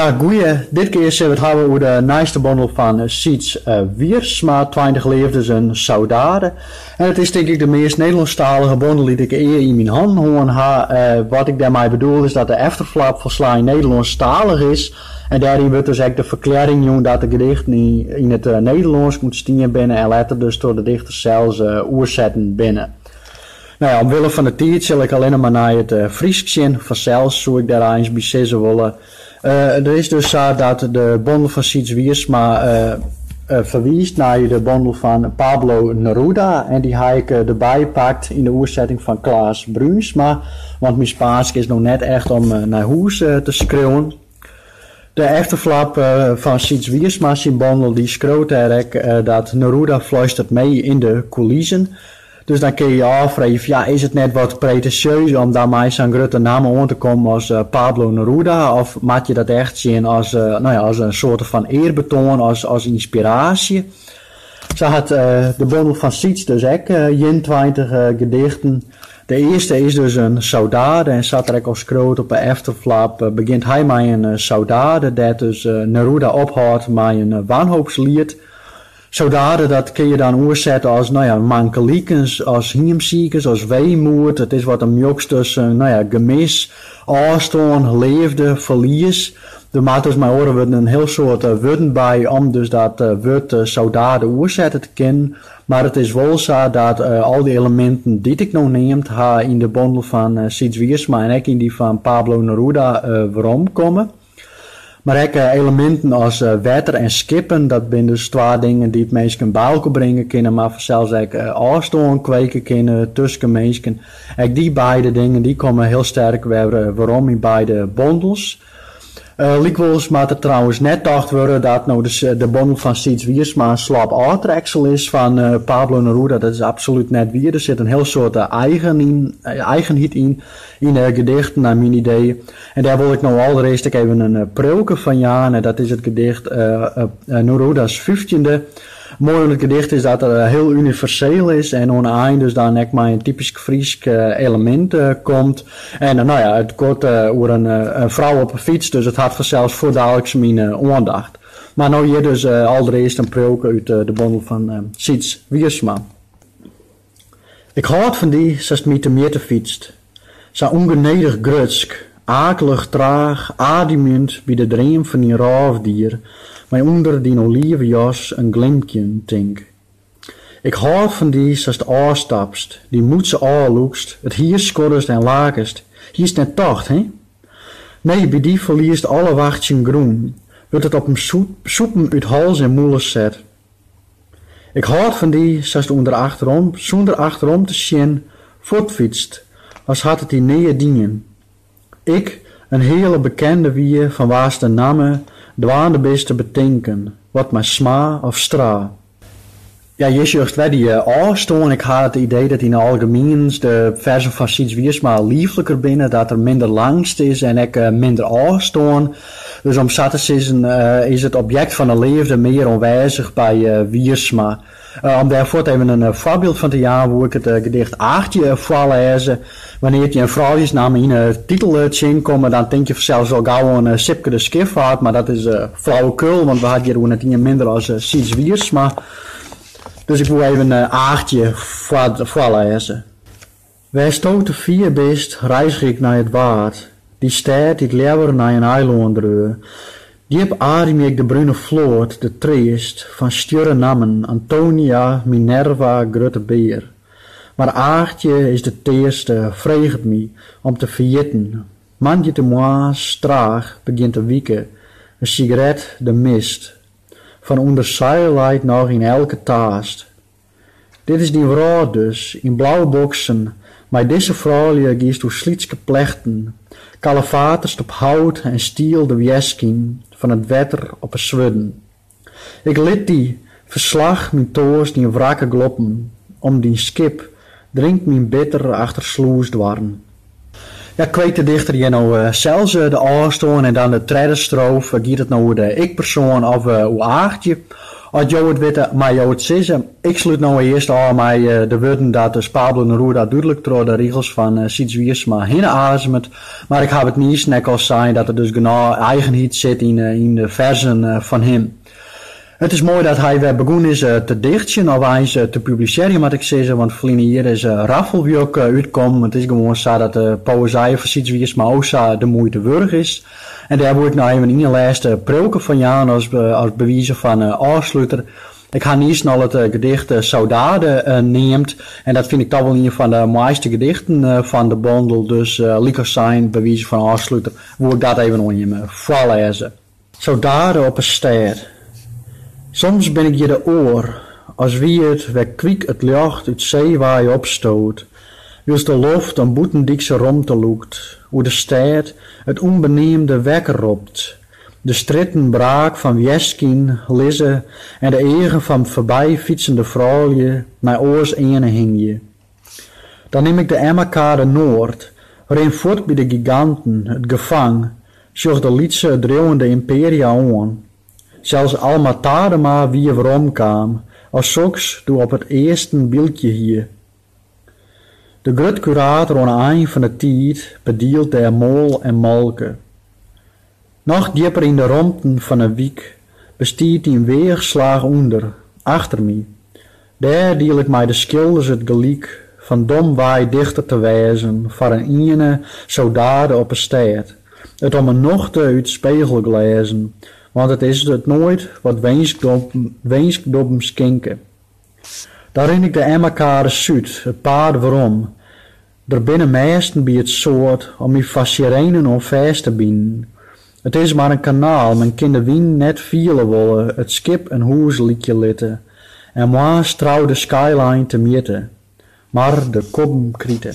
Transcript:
Ja, goeie. Dit keer zullen we het hebben over de nieuwste bundel van Siets Wiersma, 20 leefdes en Saudade. En het is denk ik de meest Nederlandstalige bundel die ik eer in mijn hand hoorn ha. Wat ik daarmee bedoel is dat de efterflap van Slaan Nederlandstalig is. En daarin wordt dus echt de verklaring doen dat de gedichten in het Nederlands moet stien binnen en later dus door de dichters zelfs oorzetten binnen. Nou ja, omwille van de tijd zal ik alleen maar naar het Fries zien. Vanzelf zou ik daar eens bij zeggen willen. Er is dus zo dat de bundel van Siets Wiersma verwijst naar de bundel van Pablo Neruda. En die heb ik erbij pakt in de oorzetting van Klaas Bruinsma. Want mijn Spaans is nog net echt om naar huis te schreeuwen. De efterflap van Siets Wiersma, zijn bundel, die schreeuwt eigenlijk dat Neruda fluistert mee in de coulissen. Dus dan kun je je afvragen, ja, is het net wat pretentieus om daarmee zo'n grote naam aan te komen als Pablo Neruda? Of maak je dat echt zien als een soort van eerbetoon, als inspiratie? Zo had de bundel van Siets dus ook 21 gedichten. De eerste is dus een saudade en zat er ook als groot op een efterflap. Begint hij met een saudade, dat dus Neruda ophoudt met een wanhoopslied. Saudade, dat kun je dan oorzetten als, mankeliekens, als hiemziekens, als weemoed. Het is wat een mix tussen, gemis, afstand, leefde, verlies. Er maakt dus mijn oren wordt een heel soort woorden bij om dus dat woord saudade oorzetten te kennen. Maar het is wel zo dat al die elementen die ik nou neemt, in de bundel van Siets Wiersma en ook in die van Pablo Neruda waarom komen. Maar ook elementen als water en skippen, dat zijn dus twee dingen die het mensen bij elkaar brengen kunnen, maar zelfs ook afstand kweken kunnen tussen mensen. En die beide dingen die komen heel sterk weer waarom in beide bundels. Likwijls moet er trouwens net gedacht worden dat nou de bundel van Siets Wiersma een slap aantreksel is van Pablo Neruda. Dat is absoluut net wie. Er zit een heel soort eigenheid in de gedichten, naar mijn idee. En daar wil ik nou allereerst even een prilke van jaan. En dat is het gedicht Neruda's 15e. Mooi aan het gedicht is dat het heel universeel is en aan het eind dus dan ook maar een typisch Fries element komt. En het gaat over een vrouw op een fiets, dus het had vanzelfs voor dadelijk mijn aandacht. Maar nou hier dus allereerst een prilke uit de bundel van Siets Wiersma. Ik houd van die, zoals mij te meer te fietst. Zo ongenedig grutsk, akelig traag, ademend bij de dream van die raafdier, maar onder die olivenjas een glimpje tink. Ik houd van die zoals de aanstapst, die moedse aanloekst, het hier skorrest en lakest. Hier is net tocht, hè? Nee, bij die verliest alle wachtjen groen, wordt het op een soepen uit hals en moeles zet. Ik houd van die zoals de zonder achterom te zien, voortfietst, als had het die neer dingen. Ik, een hele bekende wie van waar de namen, dwaande best te betinken, wat maar sma of stra. Ja, je zegt wel die afstand. Ik had het idee dat in het algemeen de versie van Siets Wiersma lieflijker binnen, dat er minder langst is en ook minder afstand. Dus om zo te zeggen is het object van de leefde meer aanwezig bij Wiersma. Om daarvoor even een voorbeeld van te jaren hoe ik het gedicht Aartje voorlezen. Wanneer je een vrouwjesnaam in de titel zien komen, dan denk je zelfs wel gauw aan Sipke de Skifvaart, maar dat is flauwekul, want we hadden hier net iets minder als Siets Wiersma. Dus ik wil even Aartje voorlezen. Waar stoot vier best, reis ik naar het waard. Die stad die lever naar een eiland dreu. Diep adem ik de brune vloot, de triest, van stjurre namen, Antonia, Minerva, Grutte Beer. Maar Aartje is de teerste, vreegt me, om te verjitten. Mandje te moas, traag, begint te wieken, een sigaret, de mist. Van onder zeilheid nog in elke taast. Dit is die vrouw dus, in blauwe boksen, maar deze vrouwje giest door slietske plechten, kalevaters op hout en stiel de wjeskin van het wetter op een zwudden. Ik lid die, verslag mijn toos die wrakke gloppen, om die skip, drinkt mijn bitter achter sloesdwarren. Ja, ik weet de dichter je nou zelfs de aanstoon en dan de tredde stroof, giet het nou de ik-persoon of hoe Aartje. Als jou het weet, maar jou het zeggen. Ik sluit nou eerst al met de woorden dat de Pablo Neruda duidelijk door de regels van Siets Wiersma heen ademt. Maar ik heb het niet net als zijn dat er dus genau eigenheid zit in de versen van hem. Het is mooi dat hij weer begonnen is te dichten of eens te publiceren, moet ik zeggen, want verleden hier is Raffelwerk uitkomen. Het is gewoon zo dat de poëzie van Siets Wiersma ook zo de moeite waard is. En daar word ik nou even in de laatste prulken van Jan als bewijzen van afsluiter. Ik ga niet snel het gedicht Saudade neemt. En dat vind ik toch wel een van de mooiste gedichten van de bundel. Dus lieke zijn bewijzen van afsluiter. Wil ik dat even aan je voorlezen. Saudade op een stad. Soms ben ik je de oor, als wie het waar kwiek het licht uit zee waar je opstoot. Wils de loft een boetendikse romte loekt, hoe de stad het onbeneemde wekker roept. De stritten braak van Jeskin, Lisse en de egen van voorbij fietsende vrouwje naar oors ene hing je. Dan neem ik de Emmerkade Noord, waarin voort bij de giganten, het gevang, zocht de Lietse dreuwende imperia aan. Zelfs Alma Tadema wie waarom kwam, als zulks doe op het eerste beeldje hier. De grut curator aan het eind van de tijd bedeelt der mol en molke. Nog dieper in de romten van een wiek bestiert een weerslag onder, achter mij. Daar deel ik mij de schilders het geliek van dom waai dichter te wijzen voor een ene saudade op een stad. Het om een nochte uit spiegelglazen, want het is het nooit wat weenskdom skinken. Daarin ik de Emmerkade Zuid, het paard waarom. Er binnen meesten bij het soort om die van sirenen om vast te binden. Het is maar een kanaal, men kan de wien net vielen wollen, het skip een hoesliedje litten. En moi trouw de skyline te meten, maar de koppen krieten.